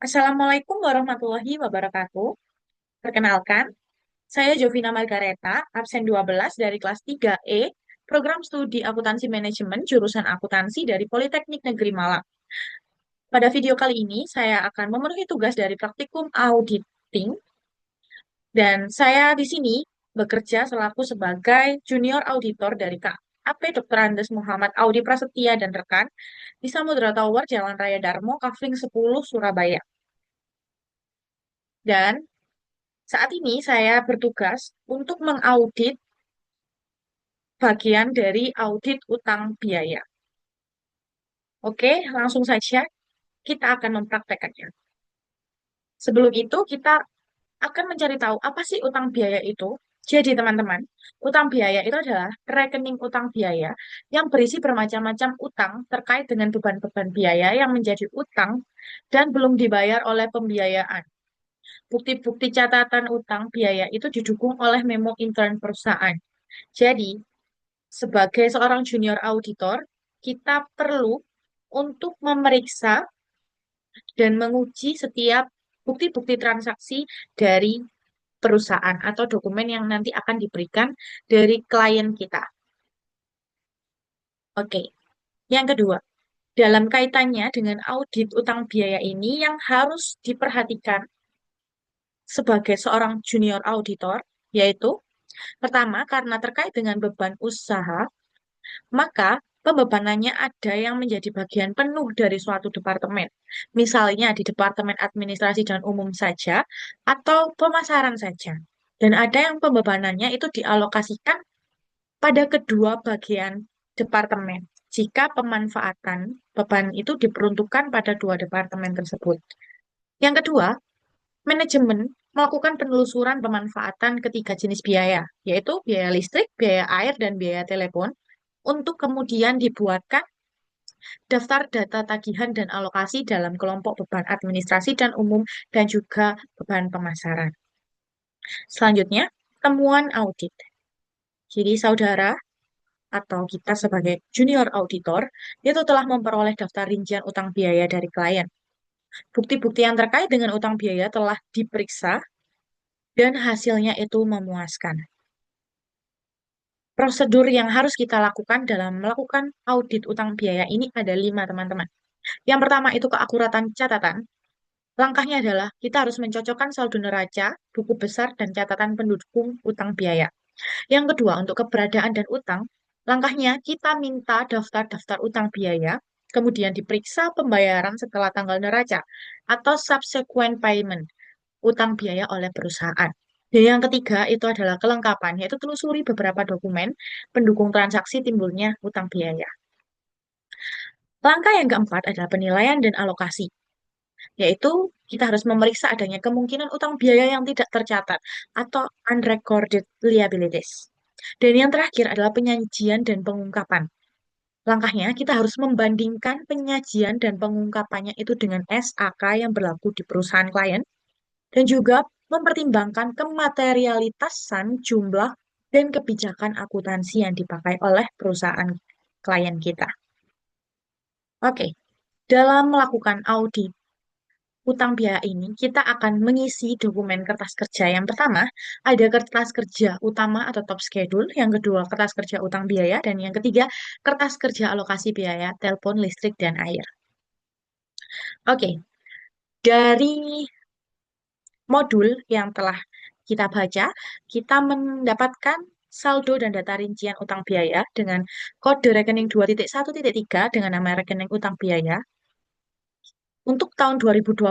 Assalamualaikum warahmatullahi wabarakatuh. Perkenalkan, saya Jovina Margareta, absen 12 dari kelas 3E, Program Studi Akuntansi Manajemen, jurusan Akuntansi dari Politeknik Negeri Malang. Pada video kali ini, saya akan memenuhi tugas dari praktikum auditing, dan saya di sini bekerja selaku sebagai junior auditor dari KAP Dr. Andes Muhammad Audi Prasetya dan rekan di Samudra Tower, Jalan Raya Darmo, Kafling 10, Surabaya. Dan saat ini saya bertugas untuk mengaudit bagian dari audit utang biaya. Oke, langsung saja kita akan mempraktekkannya. Sebelum itu, kita akan mencari tahu apa sih utang biaya itu. Jadi, teman-teman, utang biaya itu adalah rekening utang biaya yang berisi bermacam-macam utang terkait dengan beban-beban biaya yang menjadi utang dan belum dibayar oleh pembiayaan. Bukti-bukti catatan utang biaya itu didukung oleh memo intern perusahaan. Jadi, sebagai seorang junior auditor, kita perlu untuk memeriksa dan menguji setiap bukti-bukti transaksi dari perusahaan atau dokumen yang nanti akan diberikan dari klien kita. Oke, yang kedua, dalam kaitannya dengan audit utang biaya ini yang harus diperhatikan sebagai seorang junior auditor, yaitu pertama, karena terkait dengan beban usaha, maka pembebanannya ada yang menjadi bagian penuh dari suatu departemen. Misalnya di Departemen Administrasi dan Umum saja, atau pemasaran saja. Dan ada yang pembebanannya itu dialokasikan pada kedua bagian departemen. Jika pemanfaatan beban itu diperuntukkan pada dua departemen tersebut. Yang kedua, manajemen melakukan penelusuran pemanfaatan ketiga jenis biaya, yaitu biaya listrik, biaya air, dan biaya telepon, untuk kemudian dibuatkan daftar data tagihan dan alokasi dalam kelompok beban administrasi dan umum dan juga beban pemasaran. Selanjutnya, temuan audit. Jadi saudara atau kita sebagai junior auditor itu telah memperoleh daftar rincian utang biaya dari klien. Bukti-bukti yang terkait dengan utang biaya telah diperiksa dan hasilnya itu memuaskan. Prosedur yang harus kita lakukan dalam melakukan audit utang biaya ini ada 5, teman-teman. Yang pertama itu keakuratan catatan. Langkahnya adalah kita harus mencocokkan saldo neraca, buku besar, dan catatan pendukung utang biaya. Yang kedua, untuk keberadaan dan utang, langkahnya kita minta daftar-daftar utang biaya, kemudian diperiksa pembayaran setelah tanggal neraca atau subsequent payment utang biaya oleh perusahaan. Dan yang ketiga itu adalah kelengkapan, yaitu telusuri beberapa dokumen pendukung transaksi timbulnya utang biaya. Langkah yang keempat adalah penilaian dan alokasi, yaitu kita harus memeriksa adanya kemungkinan utang biaya yang tidak tercatat atau unrecorded liabilities. Dan yang terakhir adalah penyajian dan pengungkapan. Langkahnya, kita harus membandingkan penyajian dan pengungkapannya itu dengan SAK yang berlaku di perusahaan klien, dan juga mempertimbangkan kematerialitasan jumlah dan kebijakan akuntansi yang dipakai oleh perusahaan klien kita. Oke, dalam melakukan audit utang biaya ini, kita akan mengisi dokumen kertas kerja. Yang pertama, ada kertas kerja utama atau top schedule. Yang kedua, kertas kerja utang biaya. Dan yang ketiga, kertas kerja alokasi biaya, telepon, listrik, dan air. Oke, dari modul yang telah kita baca, kita mendapatkan saldo dan data rincian utang biaya dengan kode rekening 2.1.3 dengan nama rekening utang biaya. Untuk tahun 2022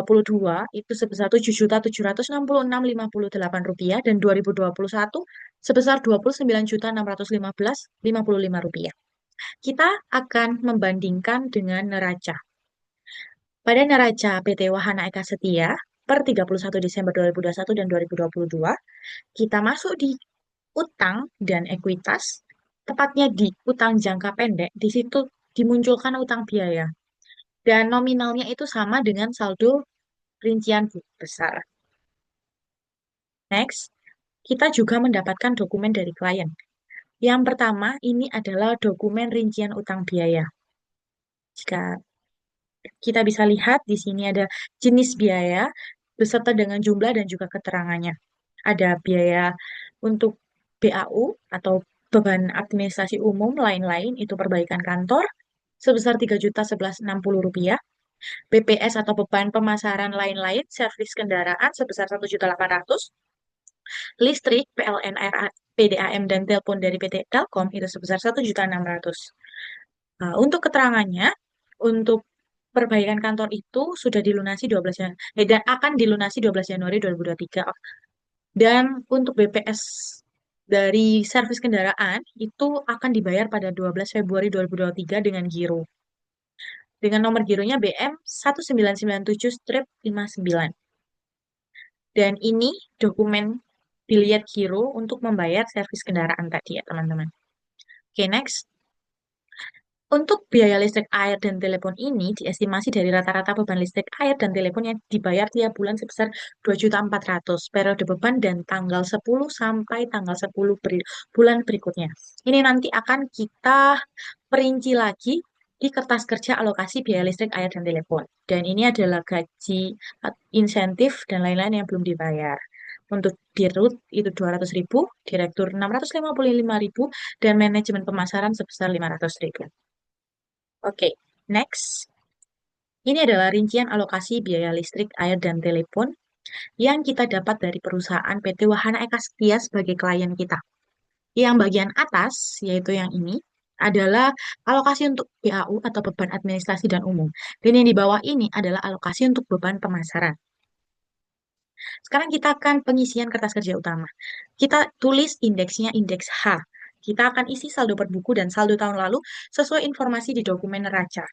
itu sebesar Rp7.766.058 dan 2021 sebesar Rp29.615.55. Kita akan membandingkan dengan neraca. Pada neraca PT Wahana Eka Setia per 31 Desember 2021 dan 2022, kita masuk di utang dan ekuitas, tepatnya di utang jangka pendek, di situ dimunculkan utang biaya. Dan nominalnya itu sama dengan saldo rincian besar. Next, kita juga mendapatkan dokumen dari klien. Yang pertama, ini adalah dokumen rincian utang biaya. Jika Kita bisa lihat di sini ada jenis biaya beserta dengan jumlah dan juga keterangannya. Ada biaya untuk BAU atau beban administrasi umum lain-lain itu perbaikan kantor sebesar 3.1160 rupiah, BPS atau beban pemasaran lain-lain, servis kendaraan sebesar 1.800.000, listrik, PLN, PDAM dan telepon dari PT Telkom itu sebesar 1.600.000. Nah, untuk keterangannya, untuk perbaikan kantor itu sudah dilunasi 12 Januari, dan akan dilunasi 12 Januari 2023. Dan untuk BPS dari servis kendaraan itu akan dibayar pada 12 Februari 2023 dengan giro. Dengan nomor gironya BM 1997-59. Dan ini dokumen biliet giro untuk membayar servis kendaraan tadi ya, teman-teman. Oke, next. Untuk biaya listrik, air, dan telepon ini diestimasi dari rata-rata beban listrik, air, dan telepon yang dibayar tiap bulan sebesar 2.400.000 periode beban dan tanggal 10 sampai tanggal 10 bulan berikutnya. Ini nanti akan kita perinci lagi di kertas kerja alokasi biaya listrik, air, dan telepon. Dan ini adalah gaji, insentif, dan lain-lain yang belum dibayar. Untuk dirut itu 200.000, direktur 655.000, dan manajemen pemasaran sebesar 500.000. Oke, next. Ini adalah rincian alokasi biaya listrik, air, dan telepon yang kita dapat dari perusahaan PT Wahana Eka Setia sebagai klien kita. Yang bagian atas, yaitu yang ini, adalah alokasi untuk BAU atau beban administrasi dan umum. Dan yang di bawah ini adalah alokasi untuk beban pemasaran. Sekarang kita akan pengisian kertas kerja utama. Kita tulis indeksnya indeks H. Kita akan isi saldo per buku dan saldo tahun lalu sesuai informasi di dokumen neraca.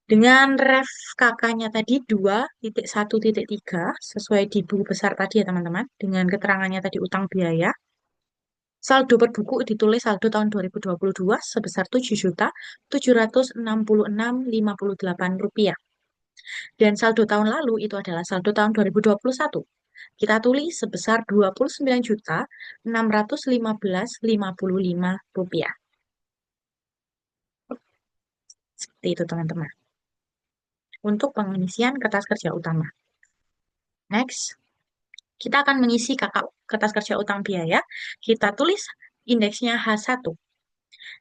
Dengan ref kakaknya tadi 2.1.3 sesuai di buku besar tadi ya teman-teman. Dengan keterangannya tadi utang biaya. Saldo per buku ditulis saldo tahun 2022 sebesar 7.766.058 rupiah. Dan saldo tahun lalu itu adalah saldo tahun 2021. Kita tulis sebesar 29.615.055 rupiah. Seperti itu teman-teman. Untuk pengisian kertas kerja utama. Next. Kita akan mengisi kakak kertas kerja utang biaya. Kita tulis indeksnya H1.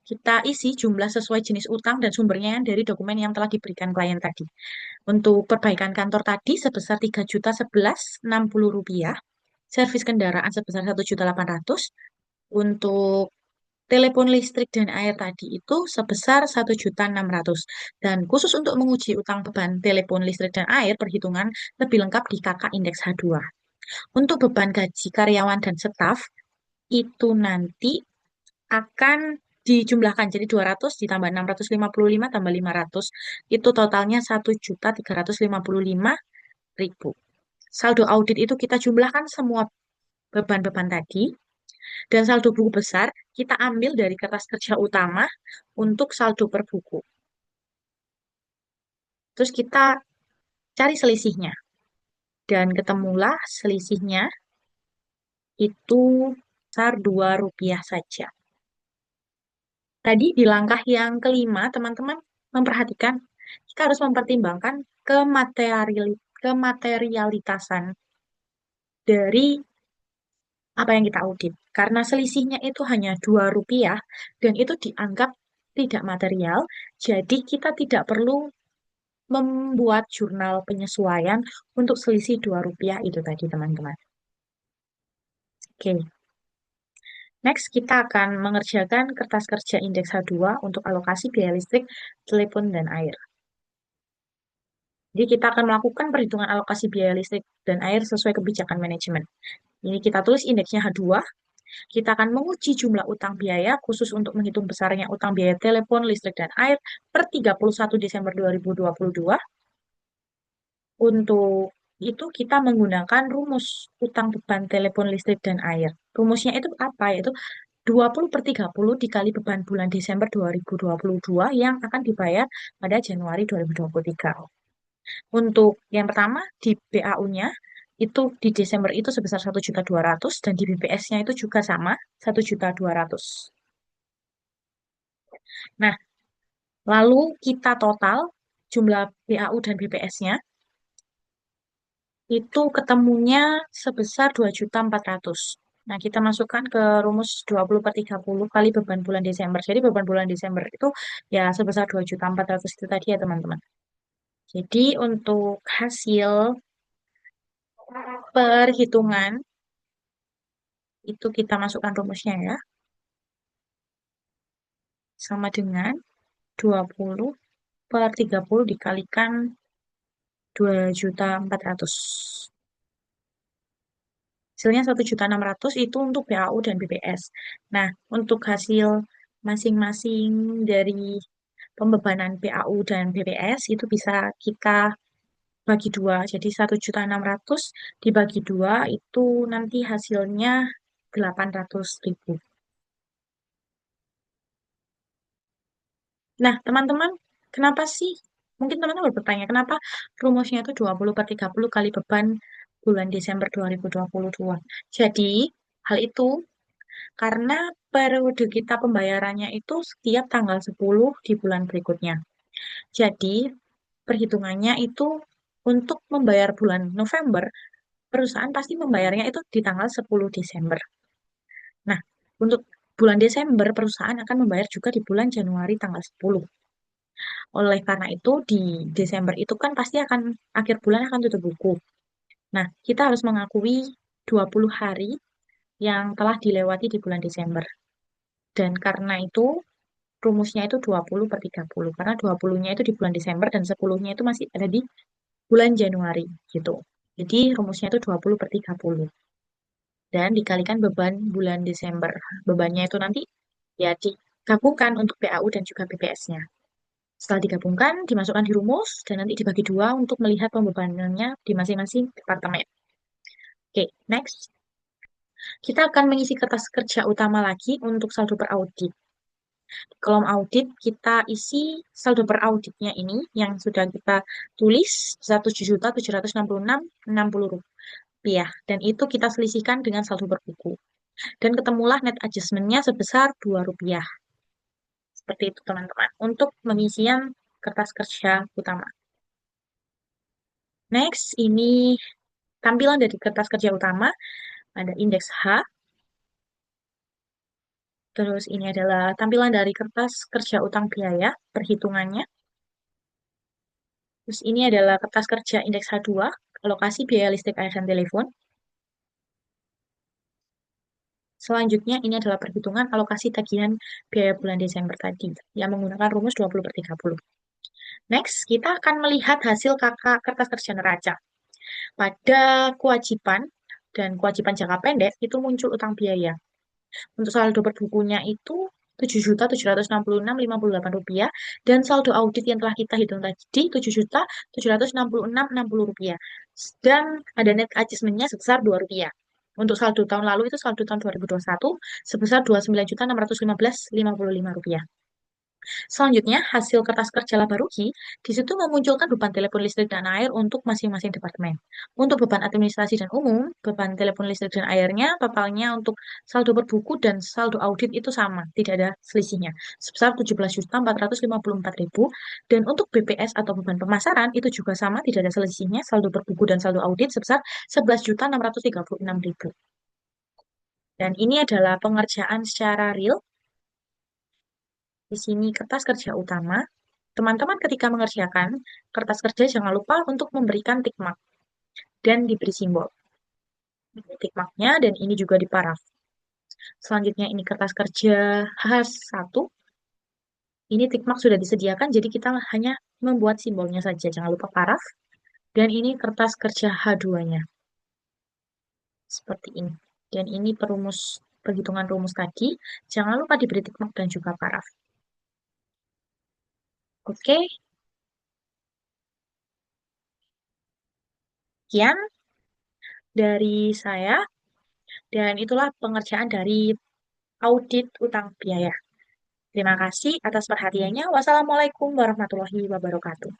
Kita isi jumlah sesuai jenis utang dan sumbernya dari dokumen yang telah diberikan klien tadi. Untuk perbaikan kantor tadi sebesar 3.1160 rupiah. Servis kendaraan sebesar 1.800.000. Untuk telepon listrik dan air tadi itu sebesar 1.600.000. Dan khusus untuk menguji utang beban telepon listrik dan air, perhitungan lebih lengkap di kakak indeks H2. Untuk beban gaji karyawan dan staf, itu nanti akan dijumlahkan. Jadi 200 ditambah 655 tambah 500, itu totalnya 1.355.000. Saldo audit itu kita jumlahkan semua beban-beban tadi. Dan saldo buku besar, kita ambil dari kertas kerja utama untuk saldo per buku. Terus kita cari selisihnya. Dan ketemulah selisihnya itu sebesar 2 rupiah saja. Tadi di langkah yang kelima, teman-teman memperhatikan, kita harus mempertimbangkan kematerialitasan dari apa yang kita audit. Karena selisihnya itu hanya 2 rupiah, dan itu dianggap tidak material, jadi kita tidak perlu membuat jurnal penyesuaian untuk selisih 2 rupiah itu tadi, teman-teman. Oke. Next, kita akan mengerjakan kertas kerja indeks H2 untuk alokasi biaya listrik, telepon, dan air. Jadi kita akan melakukan perhitungan alokasi biaya listrik dan air sesuai kebijakan manajemen. Ini kita tulis indeksnya H2. Kita akan menguji jumlah utang biaya khusus untuk menghitung besarnya utang biaya telepon, listrik, dan air per 31 Desember 2022. Untuk itu kita menggunakan rumus utang beban telepon, listrik, dan air. Rumusnya itu apa? Yaitu 20/30 dikali beban bulan Desember 2022 yang akan dibayar pada Januari 2023. Untuk yang pertama di BAU-nya itu di Desember itu sebesar 1.200.000 dan di BPS-nya itu juga sama 1.200.000. Nah, lalu kita total jumlah BAU dan BPS-nya, itu ketemunya sebesar 2.400.000. Nah, kita masukkan ke rumus 20 per 30 kali beban bulan Desember. Jadi beban bulan Desember itu ya sebesar 2.400.000 itu tadi ya teman-teman. Jadi untuk hasil perhitungan itu kita masukkan rumusnya ya. Sama dengan 20 per 30 dikalikan 2.400.000. Hasilnya 1.600.000 itu untuk PAU dan BPS. Nah, untuk hasil masing-masing dari pembebanan PAU dan BPS itu bisa kita bagi dua. Jadi 1.600.000 dibagi dua itu nanti hasilnya 800.000. Nah, teman-teman, kenapa sih? Mungkin teman-teman bertanya, kenapa rumusnya itu 20 per 30 kali beban bulan Desember 2022? Jadi, hal itu karena periode kita pembayarannya itu setiap tanggal 10 di bulan berikutnya. Jadi, perhitungannya itu untuk membayar bulan November, perusahaan pasti membayarnya itu di tanggal 10 Desember. Nah, untuk bulan Desember, perusahaan akan membayar juga di bulan Januari tanggal 10. Oleh karena itu, di Desember itu kan pasti akan akhir bulan akan tutup buku. Nah, kita harus mengakui 20 hari yang telah dilewati di bulan Desember. Dan karena itu, rumusnya itu 20 per 30. Karena 20-nya itu di bulan Desember dan 10-nya itu masih ada di bulan Januari gitu. Jadi rumusnya itu 20 per 30. Dan dikalikan beban bulan Desember. Bebannya itu nanti ya digabungkan untuk PAU dan juga BPS-nya. Setelah digabungkan, dimasukkan di rumus, dan nanti dibagi dua untuk melihat pembebanannya di masing-masing departemen. Oke, next. Kita akan mengisi kertas kerja utama lagi untuk saldo per audit. Di kolom audit, kita isi saldo per auditnya ini yang sudah kita tulis 1.766.60 rupiah. Dan itu kita selisihkan dengan saldo per buku. Dan ketemulah net adjustment-nya sebesar 2 rupiah. Seperti itu teman-teman. Untuk pengisian kertas kerja utama. Next, ini tampilan dari kertas kerja utama. Ada indeks H. Terus ini adalah tampilan dari kertas kerja utang biaya, perhitungannya. Terus ini adalah kertas kerja indeks H2, alokasi biaya listrik, air, dan telepon. Selanjutnya ini adalah perhitungan alokasi tagihan biaya bulan Desember tadi, yang menggunakan rumus 20 per 30. Next, kita akan melihat hasil kakak kertas kerja neraca. Pada kewajiban dan kewajiban jangka pendek, itu muncul utang biaya. Untuk saldo berbukunya itu 7.766.58 rupiah dan saldo audit yang telah kita hitung tadi 7.766.60 rupiah dan ada net adjustment-nya sebesar 2 rupiah. Untuk saldo tahun lalu itu saldo tahun 2021 sebesar 29.615.55 rupiah. Selanjutnya, hasil kertas kerja laba rugi, di situ memunculkan beban telepon listrik dan air untuk masing-masing departemen. Untuk beban administrasi dan umum, beban telepon listrik dan airnya, totalnya untuk saldo berbuku dan saldo audit itu sama, tidak ada selisihnya, sebesar 17.454.000. Dan untuk BPS atau beban pemasaran, itu juga sama, tidak ada selisihnya, saldo berbuku dan saldo audit sebesar 11.636.000. Dan ini adalah pengerjaan secara real. Di sini kertas kerja utama. Teman-teman ketika mengerjakan kertas kerja jangan lupa untuk memberikan tick mark dan diberi simbol. Ini tick marknya dan ini juga di paraf. Selanjutnya ini kertas kerja H1. Ini tick mark sudah disediakan jadi kita hanya membuat simbolnya saja. Jangan lupa paraf. Dan ini kertas kerja H2-nya. Seperti ini. Dan ini perhitungan rumus tadi. Jangan lupa diberi tick mark dan juga paraf. Oke, sekian dari saya. Dan itulah pengerjaan dari audit utang biaya. Terima kasih atas perhatiannya. Wassalamualaikum warahmatullahi wabarakatuh.